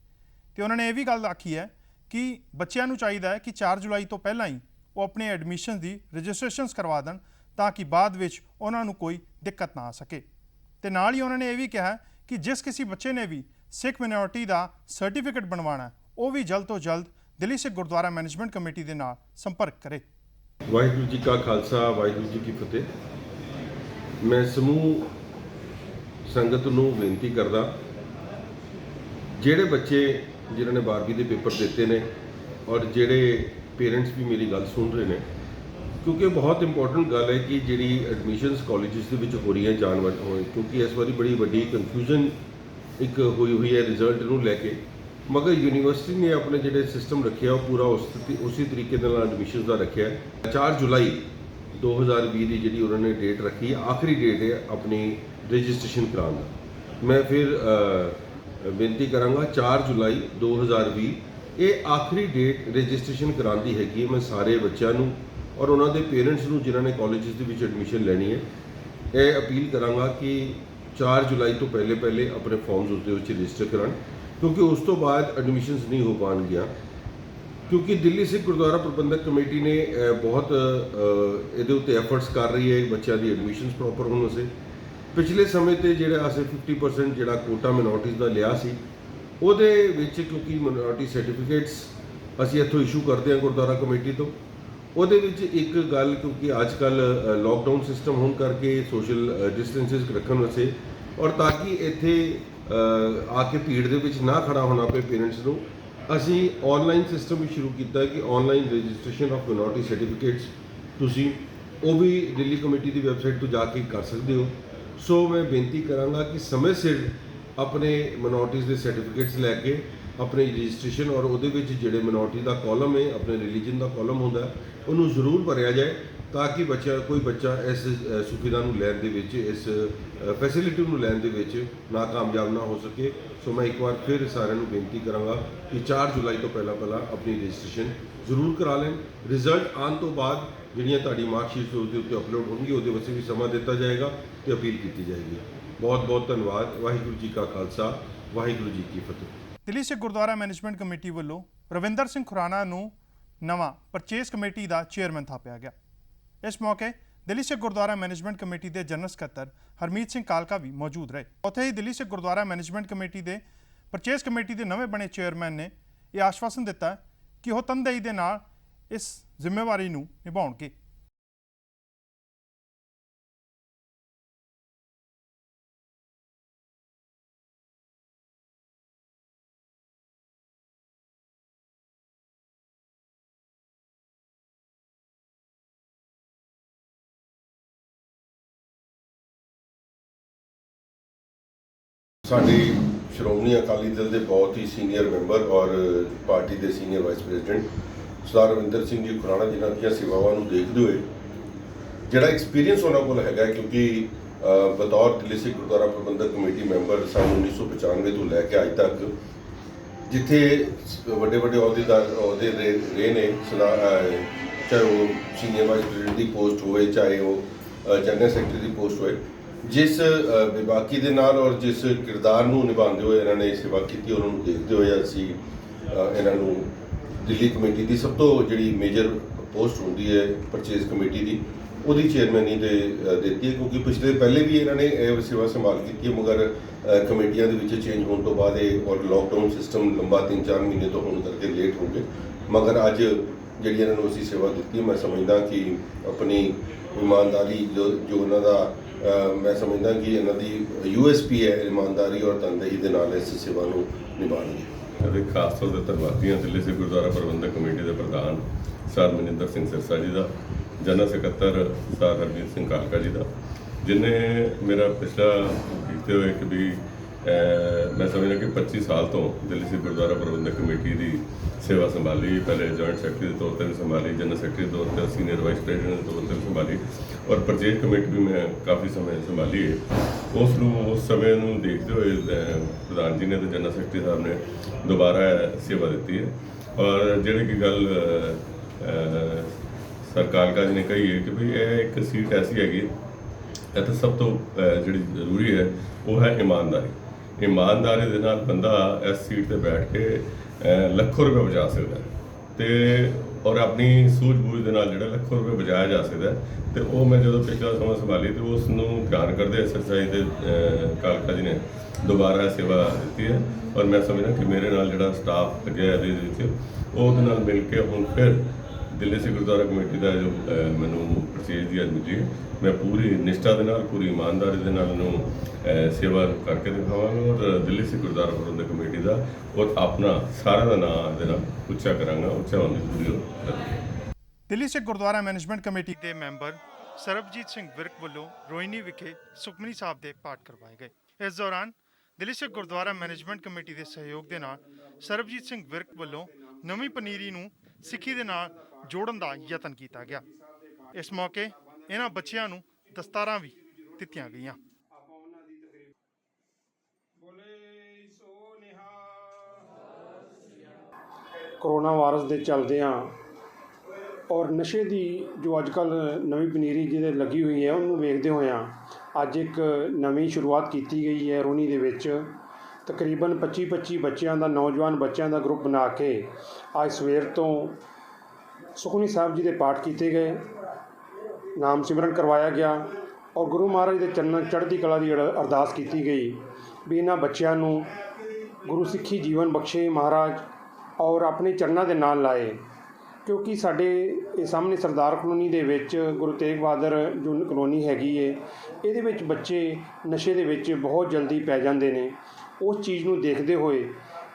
ਤੇ ਉਹਨਾਂ ਨੇ ਇਹ ਵੀ ਗੱਲ ਆਖੀ ਹੈ ਕਿ ਬੱਚਿਆਂ ਨੂੰ ਚਾਹੀਦਾ ਹੈ ਕਿ 4 ਜੁਲਾਈ ਤੋਂ ਪਹਿਲਾਂ ਹੀ ਉਹ ਆਪਣੇ ਐਡਮਿਸ਼ਨ ਦੀ ਰਜਿਸਟ੍ਰੇਸ਼ਨਸ ਕਰਵਾ ਦੇਣ ਤਾਂ ਕਿ ਬਾਅਦ ਵਿੱਚ ਉਹਨਾਂ ਨੂੰ ਕੋਈ ਦਿੱਕਤ ਨਾ ਆ ਸਕੇ। ਤੇ ਨਾਲ ਹੀ ਉਹਨਾਂ ਨੇ ਇਹ ਵੀ ਕਿਹਾ ਕਿ ਜਿਸ ਕਿਸੇ ਬੱਚੇ ਨੇ ਵੀ ਸਿੱਖ ਮਿਨੋਰਿਟੀ ਦਾ ਸਰਟੀਫਿਕੇਟ ਬਣਵਾਉਣਾ ਉਹ ਵੀ ਜਲਦ ਤੋਂ ਜਲਦ ਦਿੱਲੀ ਸਿੱਖ ਗੁਰਦੁਆਰਾ ਮੈਨੇਜਮੈਂਟ ਕਮੇਟੀ ਦੇ ਨਾਲ ਸੰਪਰਕ ਕਰੇ। ਵਾਹਿਗੁਰੂ ਜੀ ਕਾ ਖਾਲਸਾ, ਵਾਹਿਗੁਰੂ ਜੀ ਕੀ ਫਤਿਹ। ਮੈਂ ਸਮੂਹ ਸੰਗਤ ਨੂੰ ਬੇਨਤੀ ਕਰਦਾ, ਜਿਹੜੇ ਬੱਚੇ ਜਿਨ੍ਹਾਂ ਨੇ 12ਵੀਂ ਦੇ ਪੇਪਰ ਦਿੱਤੇ ਨੇ ਔਰ ਜਿਹੜੇ ਪੇਰੈਂਟਸ ਵੀ ਮੇਰੀ ਗੱਲ ਸੁਣ ਰਹੇ ਨੇ, ਕਿਉਂਕਿ ਬਹੁਤ ਇੰਪੋਰਟੈਂਟ ਗੱਲ ਹੈ ਕਿ ਜਿਹੜੀ ਐਡਮਿਸ਼ਨਸ ਕਾਲਜਿਸ ਦੇ ਵਿੱਚ ਹੋ ਰਹੀਆਂ ਜਾਣ ਵਾਲੇ ਹੋਏ, ਕਿਉਂਕਿ ਇਸ ਵਾਰੀ ਬੜੀ ਵੱਡੀ ਕਨਫਿਊਜ਼ਨ ਇੱਕ ਹੋਈ ਹੈ ਰਿਜ਼ਲਟ ਨੂੰ ਲੈ ਕੇ। ਮਗਰ ਯੂਨੀਵਰਸਿਟੀ ਨੇ ਆਪਣੇ ਜਿਹੜੇ ਸਿਸਟਮ ਰੱਖਿਆ ਉਹ ਪੂਰਾ ਉਸੇ ਤਰੀਕੇ ਦੇ ਨਾਲ ਐਡਮਿਸ਼ਨਸ ਦਾ ਰੱਖਿਆ। 4 ਜੁਲਾਈ 2020 ਦੀ ਜਿਹੜੀ ਉਹਨਾਂ ਨੇ ਡੇਟ ਰੱਖੀ ਹੈ, ਆਖਰੀ ਡੇਟ ਹੈ ਆਪਣੀ ਰਜਿਸਟ੍ਰੇਸ਼ਨ ਕਰਾਉਣ ਦਾ। ਮੈਂ ਫਿਰ ਬੇਨਤੀ ਕਰਾਂਗਾ 4 ਜੁਲਾਈ 2020 ਇਹ ਆਖਰੀ ਡੇਟ ਰਜਿਸਟ੍ਰੇਸ਼ਨ ਕਰਾਉਣ ਦੀ ਹੈਗੀ ਹੈ। ਮੈਂ ਸਾਰੇ ਬੱਚਿਆਂ ਨੂੰ ਔਰ ਉਹਨਾਂ ਦੇ ਪੇਰੈਂਟਸ ਨੂੰ ਜਿਨ੍ਹਾਂ ਨੇ ਕਾਲਜਿਸ ਦੇ ਵਿੱਚ ਐਡਮਿਸ਼ਨ ਲੈਣੀ ਹੈ, ਇਹ ਅਪੀਲ ਕਰਾਂਗਾ ਕਿ 4 ਜੁਲਾਈ ਤੋਂ ਪਹਿਲੇ ਆਪਣੇ ਫਾਰਮਸ ਉਸ ਦੇ ਵਿੱਚ ਰਜਿਸਟਰ ਕਰਾਉਣ, ਕਿਉਂਕਿ ਉਸ ਤੋਂ ਬਾਅਦ ਐਡਮਿਸ਼ਨਸ ਨਹੀਂ ਹੋ ਪਾਉਣਗੀਆਂ। ਕਿਉਂਕਿ ਦਿੱਲੀ ਸਿੱਖ ਗੁਰਦੁਆਰਾ ਪ੍ਰਬੰਧਕ ਕਮੇਟੀ ਨੇ ਬਹੁਤ ਇਹਦੇ ਉੱਤੇ ਐਫਰਟਸ ਕਰ ਰਹੀ ਹੈ ਬੱਚਿਆਂ ਦੀ ਐਡਮਿਸ਼ਨਸ ਪ੍ਰੋਪਰ ਹੋਣ ਵਾਸਤੇ। ਪਿਛਲੇ ਸਮੇਂ ਤੇ ਜਿਹੜਾ ਅਸੀਂ 50% ਜਿਹੜਾ ਕੋਟਾ ਮਿਨੋਰਟੀਜ਼ ਦਾ ਲਿਆ ਸੀ, ਉਹਦੇ ਵਿੱਚ ਕਿਉਂਕਿ ਮਿਨੋਰਟੀ ਸਰਟੀਫਿਕੇਟਸ ਅਸੀਂ ਇੱਥੋਂ ਇਸ਼ੂ ਕਰਦੇ ਹਾਂ ਗੁਰਦੁਆਰਾ ਕਮੇਟੀ ਤੋਂ, ਉਹਦੇ ਵਿੱਚ ਇੱਕ ਗੱਲ, ਕਿਉਂਕਿ ਅੱਜ ਕੱਲ੍ਹ ਲੋਕਡਾਊਨ ਸਿਸਟਮ ਹੋਣ ਕਰਕੇ ਸੋਸ਼ਲ ਡਿਸਟੈਂਸਿਸ ਰੱਖਣ ਵਾਸਤੇ ਔਰ ਤਾਂ ਕਿ ਇੱਥੇ ਆ ਕੇ ਭੀੜ ਦੇ ਵਿੱਚ ਨਾ ਖੜਾ ਹੋਣਾ ਪਏ ਪੇਰੈਂਟਸ ਨੂੰ, ਅਸੀਂ ਆਨਲਾਈਨ ਸਿਸਟਮ ਵੀ ਸ਼ੁਰੂ ਕੀਤਾ ਕਿ online registration of minority certificates ਤੁਸੀਂ ਉਹ ਵੀ ਦਿੱਲੀ ਕਮੇਟੀ ਦੀ ਵੈਬਸਾਈਟ ਤੋਂ ਜਾ ਕੇ ਕਰ ਸਕਦੇ ਹੋ। ਸੋ ਮੈਂ ਬੇਨਤੀ ਕਰਾਂਗਾ ਕਿ ਸਮੇਂ ਸਿਰ ਆਪਣੇ ਮਿਨੋਰਟੀਜ਼ ਦੇ ਸਰਟੀਫਿਕੇਟਸ ਲੈ ਕੇ ਆਪਣੀ ਰਜਿਸਟ੍ਰੇਸ਼ਨ ਔਰ ਉਹਦੇ ਵਿੱਚ ਜਿਹੜੇ ਮਿਨੋਰਟੀ ਦਾ ਕਾਲਮ ਹੈ, ਆਪਣੇ ਰਿਲੀਜਨ ਦਾ ਕਾਲਮ ਹੁੰਦਾ, ਉਹਨੂੰ ਜ਼ਰੂਰ ਭਰਿਆ ਜਾਏ ਤਾਂ ਕਿ ਕੋਈ ਬੱਚਾ ਇਸ ਸੁਵਿਧਾ ਨੂੰ ਲੈਣ ਦੇ ਵਿੱਚ, ਇਸ ਫੈਸਿਲਿਟੀ ਨੂੰ ਲੈਣ ਦੇ ਵਿੱਚ ਨਾਕਾਮਯਾਬ ਨਾ ਹੋ ਸਕੇ। ਸੋ ਮੈਂ ਇੱਕ ਵਾਰ ਫਿਰ ਸਾਰਿਆਂ ਨੂੰ ਬੇਨਤੀ ਕਰਾਂਗਾ ਕਿ 4 ਜੁਲਾਈ ਤੋਂ ਪਹਿਲਾਂ ਆਪਣੀ ਰਜਿਸਟ੍ਰੇਸ਼ਨ ਜ਼ਰੂਰ ਕਰਾ ਲੈਣ। ਰਿਜ਼ਲਟ ਆਉਣ ਤੋਂ ਬਾਅਦ ਜਿਹੜੀਆਂ ਤੁਹਾਡੀ ਮਾਰਕਸ਼ੀਟਸ ਉਸ ਦੇ ਉੱਤੇ ਅਪਲੋਡ ਹੋਣਗੀ, ਉਹਦੇ ਵਾਸਤੇ ਵੀ ਸਮਾਂ ਦਿੱਤਾ ਜਾਏਗਾ ਤੇ ਅਪੀਲ ਕੀਤੀ ਜਾਏਗੀ। ਬਹੁਤ ਬਹੁਤ ਧੰਨਵਾਦ। ਵਾਹਿਗੁਰੂ ਜੀ ਕਾ ਖਾਲਸਾ, ਵਾਹਿਗੁਰੂ ਜੀ ਕੀ ਫਤਿਹ। ਦਿੱਲੀ ਸਿੱਖ ਗੁਰਦੁਆਰਾ ਮੈਨੇਜਮੈਂਟ ਕਮੇਟੀ ਵੱਲੋਂ ਰਵਿੰਦਰ ਸਿੰਘ ਖੁਰਾਣਾ ਨੂੰ ਨਵਾਂ ਪਰਚੇਸ ਕਮੇਟੀ ਦਾ ਚੇਅਰਮੈਨ ਥਾਪਿਆ ਗਿਆ। ਇਸ ਮੌਕੇ ਦਿੱਲੀ ਸਿੱਖ ਗੁਰਦੁਆਰਾ ਮੈਨੇਜਮੈਂਟ ਕਮੇਟੀ ਦੇ ਜਨਰਲ ਸਕੱਤਰ ਹਰਮੀਤ ਸਿੰਘ ਕਾਲਕਾ ਵੀ ਮੌਜੂਦ ਰਹੇ। ਉੱਥੇ ਹੀ ਦਿੱਲੀ ਸਿੱਖ ਗੁਰਦੁਆਰਾ ਮੈਨੇਜਮੈਂਟ ਕਮੇਟੀ ਦੇ ਪਰਚੇਸ ਕਮੇਟੀ ਦੇ ਨਵੇਂ ਬਣੇ ਚੇਅਰਮੈਨ ਨੇ ਇਹ ਆਸ਼ਵਾਸਨ ਦਿੱਤਾ ਕਿ ਉਹ ਤਨਦੇਹੀ ਦੇ ਨਾਲ ਇਸ ਜ਼ਿੰਮੇਵਾਰੀ ਨੂੰ ਨਿਭਾਉਣਗੇ। ਸਾਡੇ ਸ਼੍ਰੋਮਣੀ ਅਕਾਲੀ ਦਲ ਦੇ ਬਹੁਤ ਹੀ ਸੀਨੀਅਰ ਮੈਂਬਰ ਔਰ ਪਾਰਟੀ ਦੇ ਸੀਨੀਅਰ ਵਾਈਸ ਪ੍ਰੈਜ਼ੀਡੈਂਟ ਸਰਦਾਰ ਰਵਿੰਦਰ ਸਿੰਘ ਜੀ ਖੁਰਾਣਾ, ਜਿਨ੍ਹਾਂ ਦੀਆਂ ਸੇਵਾਵਾਂ ਨੂੰ ਦੇਖਦੇ ਹੋਏ ਜਿਹੜਾ ਐਕਸਪੀਰੀਅੰਸ ਉਹਨਾਂ ਕੋਲ ਹੈਗਾ, ਕਿਉਂਕਿ ਬਤੌਰ ਦਿੱਲੀ ਸਿੱਖ ਗੁਰਦੁਆਰਾ ਪ੍ਰਬੰਧਕ ਕਮੇਟੀ ਮੈਂਬਰ ਸਾਲ 1995 ਤੋਂ ਲੈ ਕੇ ਅੱਜ ਤੱਕ ਜਿੱਥੇ ਵੱਡੇ ਅਹੁਦੇ ਰਹੇ ਨੇ, ਚਾਹੇ ਉਹ ਸੀਨੀਅਰ ਵਾਈਸ ਪ੍ਰੈਜ਼ੀਡੈਂਟ ਦੀ ਪੋਸਟ ਹੋਵੇ, ਚਾਹੇ ਉਹ ਜਨਰਲ ਸੈਕਟਰੀ ਦੀ ਪੋਸਟ ਹੋਵੇ, ਜਿਸ ਬੇਬਾਕੀ ਦੇ ਨਾਲ ਔਰ ਜਿਸ ਕਿਰਦਾਰ ਨੂੰ ਨਿਭਾਉਂਦੇ ਹੋਏ ਇਹਨਾਂ ਨੇ ਸੇਵਾ ਕੀਤੀ, ਉਹਨਾਂ ਨੂੰ ਦੇਖਦੇ ਹੋਏ ਅਸੀਂ ਇਹਨਾਂ ਨੂੰ ਦਿੱਲੀ ਕਮੇਟੀ ਦੀ ਸਭ ਤੋਂ ਜਿਹੜੀ ਮੇਜਰ ਪੋਸਟ ਹੁੰਦੀ ਹੈ ਪਰਚੇਜ਼ ਕਮੇਟੀ ਦੀ, ਉਹਦੀ ਚੇਅਰਮੈਨੀ ਦੇ ਦਿੱਤੀ ਹੈ। ਕਿਉਂਕਿ ਪਹਿਲੇ ਵੀ ਇਹਨਾਂ ਨੇ ਇਹ ਸੇਵਾ ਸੰਭਾਲ ਕੀਤੀ ਹੈ, ਮਗਰ ਕਮੇਟੀਆਂ ਦੇ ਵਿੱਚ ਚੇਂਜ ਹੋਣ ਤੋਂ ਬਾਅਦ ਇਹ ਔਰ ਲੋਕਡਾਊਨ ਸਿਸਟਮ ਲੰਬਾ 3-4 ਮਹੀਨੇ ਤੋਂ ਹੋਣ ਕਰਕੇ ਲੇਟ ਹੋ ਗਏ। ਮਗਰ ਅੱਜ ਜਿਹੜੀ ਇਹਨਾਂ ਨੂੰ ਅਸੀਂ ਸੇਵਾ ਦਿੱਤੀ, ਮੈਂ ਸਮਝਦਾ ਕਿ ਆਪਣੀ ਇਮਾਨਦਾਰੀ ਜੋ ਉਹਨਾਂ ਦਾ ਮੈਂ ਸਮਝਦਾ ਕਿ ਇਹਨਾਂ ਦੀ USP ਹੈ, ਇਮਾਨਦਾਰੀ ਔਰ ਤਨਦੇਹੀ ਦੇ ਨਾਲ ਇਸ ਸੇਵਾ ਨੂੰ ਨਿਭਾਉਣਗੇ। ਅਤੇ ਖਾਸ ਤੌਰ 'ਤੇ ਧੰਨਵਾਦੀ ਹਾਂ ਦਿੱਲੀ ਸਿੱਖ ਗੁਰਦੁਆਰਾ ਪ੍ਰਬੰਧਕ ਕਮੇਟੀ ਦੇ ਪ੍ਰਧਾਨ ਸਰ ਮਨਿੰਦਰ ਸਿੰਘ ਸਿਰਸਾ ਜੀ ਦਾ, ਜਨਰਲ ਸਕੱਤਰ ਸਰ ਹਰਜੀਤ ਸਿੰਘ ਕਾਲਕਾ ਜੀ ਦਾ, ਜਿਨੇ ਮੇਰਾ ਪਿਛਲਾ ਕੀਤੇ ਹੋਏ ਕਿ ਵੀ ਮੈਂ ਸਮਝਦਾ ਕਿ 25 ਸਾਲ ਤੋਂ ਦਿੱਲੀ ਸਿੱਖ ਗੁਰਦੁਆਰਾ ਪ੍ਰਬੰਧਕ ਕਮੇਟੀ ਦੀ ਸੇਵਾ ਸੰਭਾਲੀ। ਪਹਿਲੇ ਜੁਆਇੰਟ ਸੈਕਟਰੀ ਦੇ ਤੌਰ 'ਤੇ ਵੀ ਸੰਭਾਲੀ, ਜਨਰਲ ਸੈਕਟਰੀ ਦੇ ਤੌਰ 'ਤੇ, ਸੀਨੀਅਰ ਵਾਈਸ ਪ੍ਰੈਜ਼ੀਡੈਂਟ ਦੇ ਤੌਰ 'ਤੇ ਵੀ ਸੰਭਾਲੀ, ਔਰ ਪਰਚੇਜ ਕਮੇਟੀ ਵੀ ਮੈਂ ਕਾਫੀ ਸਮੇਂ ਸੰਭਾਲੀ ਹੈ। ਉਸ ਸਮੇਂ ਨੂੰ ਦੇਖਦੇ ਹੋਏ ਪ੍ਰਧਾਨ ਜੀ ਨੇ ਤੇ ਜਨਰਲ ਸੈਕਟਰੀ ਸਾਹਿਬ ਨੇ ਦੁਬਾਰਾ ਸੇਵਾ ਦਿੱਤੀ ਹੈ। ਔਰ ਜਿਹੜੀ ਕਿ ਗੱਲ ਸਰ ਕਾਲਕਾ ਜੀ ਨੇ ਕਹੀ ਹੈ ਕਿ ਵੀ ਇਹ ਇੱਕ ਸੀਟ ਐਸੀ ਹੈਗੀ, ਇੱਥੇ ਸਭ ਤੋਂ ਜਿਹੜੀ ਜ਼ਰੂਰੀ ਹੈ ਉਹ ਹੈ ਇਮਾਨਦਾਰੀ। ਇਮਾਨਦਾਰੀ ਦੇ ਨਾਲ ਬੰਦਾ ਇਸ ਸੀਟ ਤੇ ਬੈਠ ਕੇ ਲੱਖੋਂ ਰੁਪਏ ਬਚਾ ਸਕਦਾ ਤੇ ਔਰ ਆਪਣੀ ਸੂਝ-ਬੂਝ ਦੇ ਨਾਲ ਜਿਹੜਾ ਲੱਖੋਂ ਰੁਪਏ ਬਚਾਇਆ ਜਾ ਸਕਦਾ। ਤੇ ਉਹ ਮੈਂ ਜਦੋਂ ਪਿਛਲਾ ਸਮਾਂ ਸੰਭਾਲੀ ਤੇ ਉਸ ਨੂੰ ਧਿਆਨ ਕਰਦੇ ਐਕਸਰਸਾਈਜ਼ ਦੇ ਕਾਲਕਾ ਜੀ ਨੇ ਦੁਬਾਰਾ ਸੇਵਾ ਦਿੱਤੀ ਹੈ। ਔਰ ਮੈਂ ਸਮਝਦਾ ਕਿ ਮੇਰੇ ਨਾਲ ਜਿਹੜਾ ਸਟਾਫ ਲੱਗਿਆ ਇਹਦੇ ਵਿੱਚ ਉਹਦੇ ਨਾਲ ਮਿਲ ਕੇ ਹੁਣ ਫਿਰ ਦਿੱਲੀ ਸਿੱਖ ਗੁਰਦੁਆਰਾ ਕਮੇਟੀ ਦਾ ਜੋ ਮੈਨੂੰ ਪਰਚੇਜ ਦੀ ਅੱਜ ਮਿਲੀ, ਮੈਂ ਪੂਰੀ ਨਿਸ਼ਠਾ ਦੇ ਨਾਲ, ਪੂਰੀ ਇਮਾਨਦਾਰੀ ਦੇ ਨਾਲ ਇਹਨੂੰ ਸੇਵਾ ਕਰਕੇ ਦਿਖਾਵਾਂਗਾ ਔਰ ਦਿੱਲੀ ਸਿੱਖ ਗੁਰਦੁਆਰਾ ਪ੍ਰਬੰਧਕ ਕਮੇਟੀ ਦਾ ਔਰ ਆਪਣਾ ਸਾਰਿਆਂ ਦਾ ਨਾਮ ਇਹਦੇ ਨਾਲ ਉੱਚਾ ਕਰਾਂਗਾ, ਉੱਚਾ ਹੋਣ ਦੀ ਪੂਰੀ ਕਰਾਂਗਾ। ਦਿੱਲੀ ਸਿੱਖ ਗੁਰਦੁਆਰਾ ਮੈਨੇਜਮੈਂਟ ਕਮੇਟੀ ਦੇ ਮੈਂਬਰ ਸਰਬਜੀਤ ਸਿੰਘ ਵਿਰਕ ਵੱਲੋਂ ਰੋਹਿਣੀ ਵਿਖੇ ਸੁਖਮਨੀ ਸਾਹਿਬ ਦੇ ਪਾਠ ਕਰਵਾਏ ਗਏ। ਇਸ ਦੌਰਾਨ ਦਿੱਲੀ ਸਿੱਖ ਗੁਰਦੁਆਰਾ ਮੈਨੇਜਮੈਂਟ ਕਮੇਟੀ ਦੇ ਸਹਿਯੋਗ ਦੇ ਨਾਲ ਸਰਬਜੀਤ ਸਿੰਘ ਵਿਰਕ ਵੱਲੋਂ ਨਵੀਂ ਪਨੀਰੀ ਨੂੰ ਸਿੱਖੀ ਦੇ ਨਾਲ ਜੋੜਨ ਦਾ ਯਤਨ ਕੀਤਾ ਗਿਆ। ਇਸ ਮੌਕੇ ਇਹਨਾਂ ਬੱਚਿਆਂ ਨੂੰ ਦਸਤਾਰਾਂ ਵੀ ਦਿੱਤੀਆਂ ਗਈਆਂ। ਕਰੋਨਾ ਵਾਇਰਸ ਦੇ ਚੱਲਦਿਆਂ ਔਰ ਨਸ਼ੇ ਦੀ ਜੋ ਅੱਜ ਕੱਲ੍ਹ ਨਵੀਂ ਪਨੀਰੀ ਜਿਹਦੇ ਲੱਗੀ ਹੋਈ ਹੈ ਉਹਨੂੰ ਵੇਖਦੇ ਹੋਇਆਂ ਅੱਜ ਇੱਕ ਨਵੀਂ ਸ਼ੁਰੂਆਤ ਕੀਤੀ ਗਈ ਹੈ। ਰੋਣੀ ਦੇ ਵਿੱਚ ਤਕਰੀਬਨ 25 ਬੱਚਿਆਂ ਦਾ, ਨੌਜਵਾਨ ਬੱਚਿਆਂ ਦਾ ਗਰੁੱਪ ਬਣਾ ਕੇ ਅੱਜ ਸਵੇਰ ਤੋਂ ਸੁਖਮਨੀ ਸਾਹਿਬ ਜੀ ਦੇ ਪਾਠ ਕੀਤੇ ਗਏ, ਨਾਮ ਸਿਮਰਨ ਕਰਵਾਇਆ ਗਿਆ ਔਰ ਗੁਰੂ ਮਹਾਰਾਜ ਦੇ ਚਰਨਾਂ ਚੜ੍ਹਦੀ ਕਲਾ ਦੀ ਅਰਦਾਸ ਕੀਤੀ ਗਈ ਵੀ ਇਹਨਾਂ ਬੱਚਿਆਂ ਨੂੰ ਗੁਰੂ ਸਿੱਖੀ ਜੀਵਨ ਬਖਸ਼ੇ ਮਹਾਰਾਜ ਔਰ ਆਪਣੇ ਚਰਨਾਂ ਦੇ ਨਾਲ ਲਾਏ। ਕਿਉਂਕਿ ਸਾਡੇ ਇਹ ਸਾਹਮਣੇ ਸਰਦਾਰ ਕਲੋਨੀ ਦੇ ਵਿੱਚ ਗੁਰੂ ਤੇਗ ਬਹਾਦਰ ਜੋ ਕਲੋਨੀ ਹੈਗੀ ਹੈ, ਇਹਦੇ ਵਿੱਚ ਬੱਚੇ ਨਸ਼ੇ ਦੇ ਵਿੱਚ ਬਹੁਤ ਜਲਦੀ ਪੈ ਜਾਂਦੇ ਨੇ। ਉਸ ਚੀਜ਼ ਨੂੰ ਦੇਖਦੇ ਹੋਏ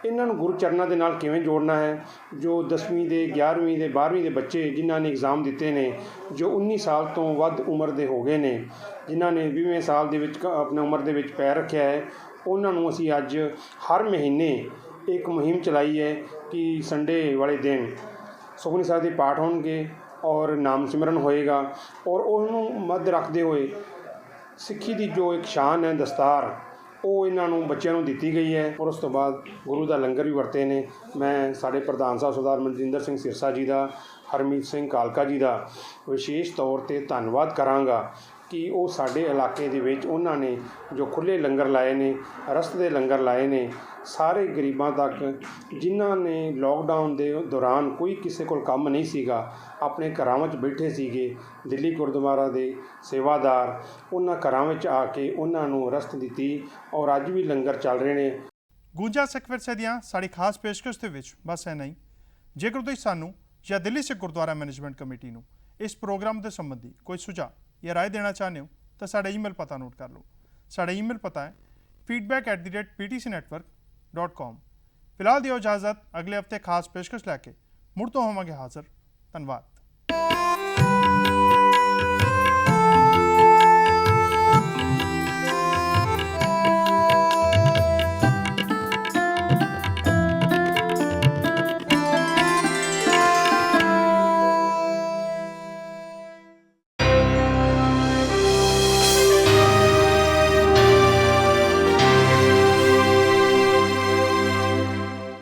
ਇਹਨਾਂ ਨੂੰ ਗੁਰੂ ਚਰਨਾਂ ਦੇ ਨਾਲ ਕਿਵੇਂ ਜੋੜਨਾ ਹੈ। ਜੋ 10ਵੀਂ ਦੇ, 11ਵੀਂ ਦੇ, 12ਵੀਂ ਦੇ ਬੱਚੇ ਜਿਨ੍ਹਾਂ ਨੇ ਐਗਜ਼ਾਮ ਦਿੱਤੇ ਨੇ, ਜੋ 19 ਸਾਲ ਤੋਂ ਵੱਧ ਉਮਰ ਦੇ ਹੋ ਗਏ ਨੇ, ਜਿਨ੍ਹਾਂ ਨੇ 20ਵੇਂ ਸਾਲ ਦੇ ਵਿੱਚ ਆਪਣੀ ਉਮਰ ਦੇ ਵਿੱਚ ਪੈਰ ਰੱਖਿਆ ਹੈ, ਉਹਨਾਂ ਨੂੰ ਅਸੀਂ ਅੱਜ ਹਰ ਮਹੀਨੇ ਇੱਕ ਮੁਹਿੰਮ ਚਲਾਈ ਹੈ ਕਿ ਸੰਡੇ ਵਾਲੇ ਦਿਨ ਸੁਖਮਨੀ ਸਾਹਿਬ ਦੇ ਪਾਠ ਹੋਣਗੇ ਔਰ ਨਾਮ ਸਿਮਰਨ ਹੋਏਗਾ ਔਰ ਉਹਨੂੰ ਮੱਧ ਰੱਖਦੇ ਹੋਏ ਸਿੱਖੀ ਦੀ ਜੋ ਇੱਕ ਸ਼ਾਨ ਹੈ, ਦਸਤਾਰ, ਉਹ ਇਹਨਾਂ ਨੂੰ ਬੱਚਿਆਂ ਨੂੰ ਦਿੱਤੀ ਗਈ ਹੈ। ਔਰ ਉਸ ਤੋਂ ਬਾਅਦ ਗੁਰੂ ਦਾ ਲੰਗਰ ਵੀ ਵਰਤੇ ਨੇ। ਮੈਂ ਸਾਡੇ ਪ੍ਰਧਾਨ ਸਾਹਿਬ ਸਰਦਾਰ ਮਨਜਿੰਦਰ ਸਿੰਘ ਸਿਰਸਾ ਜੀ ਦਾ, ਹਰਮੀਤ ਸਿੰਘ ਕਾਲਕਾ ਜੀ ਦਾ ਵਿਸ਼ੇਸ਼ ਤੌਰ 'ਤੇ ਧੰਨਵਾਦ ਕਰਾਂਗਾ ਕਿ ਉਹ ਸਾਡੇ ਇਲਾਕੇ ਦੇ ਵਿੱਚ ਉਹਨਾਂ ਨੇ ਜੋ ਖੁੱਲ੍ਹੇ ਲੰਗਰ ਲਾਏ ਨੇ, ਰਸਤੇ ਦੇ ਲੰਗਰ ਲਾਏ ਨੇ, ਸਾਰੇ ਗਰੀਬਾਂ ਤੱਕ, ਜਿਨ੍ਹਾਂ ਨੇ ਲੋਕਡਾਊਨ ਦੇ ਦੌਰਾਨ ਕੋਈ ਕਿਸੇ ਕੋਲ ਕੰਮ ਨਹੀਂ ਸੀਗਾ, ਆਪਣੇ ਘਰਾਂ ਵਿੱਚ ਬੈਠੇ ਸੀਗੇ, ਦਿੱਲੀ ਗੁਰਦੁਆਰਾ ਦੇ ਸੇਵਾਦਾਰ ਉਹਨਾਂ ਘਰਾਂ ਵਿੱਚ ਆ ਕੇ ਉਹਨਾਂ ਨੂੰ ਰਸਤ ਦਿੱਤੀ ਔਰ ਅੱਜ ਵੀ ਲੰਗਰ ਚੱਲ ਰਹੇ ਨੇ। ਗੂੰਜਾ ਸਿੱਖ ਵਿਰਸੇ ਦੀਆਂ ਸਾਡੀ ਖਾਸ ਪੇਸ਼ਕਸ਼ ਦੇ ਵਿੱਚ ਬਸ ਇੰਨਾ ਹੀ। ਜੇਕਰ ਤੁਸੀਂ ਸਾਨੂੰ ਜਾਂ ਦਿੱਲੀ ਸਿੱਖ ਗੁਰਦੁਆਰਾ ਮੈਨੇਜਮੈਂਟ ਕਮੇਟੀ ਨੂੰ ਇਸ ਪ੍ਰੋਗਰਾਮ ਦੇ ਸੰਬੰਧੀ ਕੋਈ ਸੁਝਾਅ ਜਾਂ ਰਾਏ ਦੇਣਾ ਚਾਹੁੰਦੇ ਹੋ ਤਾਂ ਸਾਡਾ ਈਮੇਲ ਪਤਾ ਨੋਟ ਕਰ ਲਓ। ਸਾਡਾ ਈਮੇਲ ਪਤਾ ਹੈ feedback@ptcnetwork.com। ਫਿਲਹਾਲ ਦਿਓ ਇਜਾਜ਼ਤ, ਅਗਲੇ ਹਫਤੇ ਖਾਸ ਪੇਸ਼ਕਸ਼ ਲੈ ਕੇ ਮੁੜ ਤੋਂ ਹੋਵਾਂਗੇ ਹਾਜ਼ਰ। ਧੰਨਵਾਦ।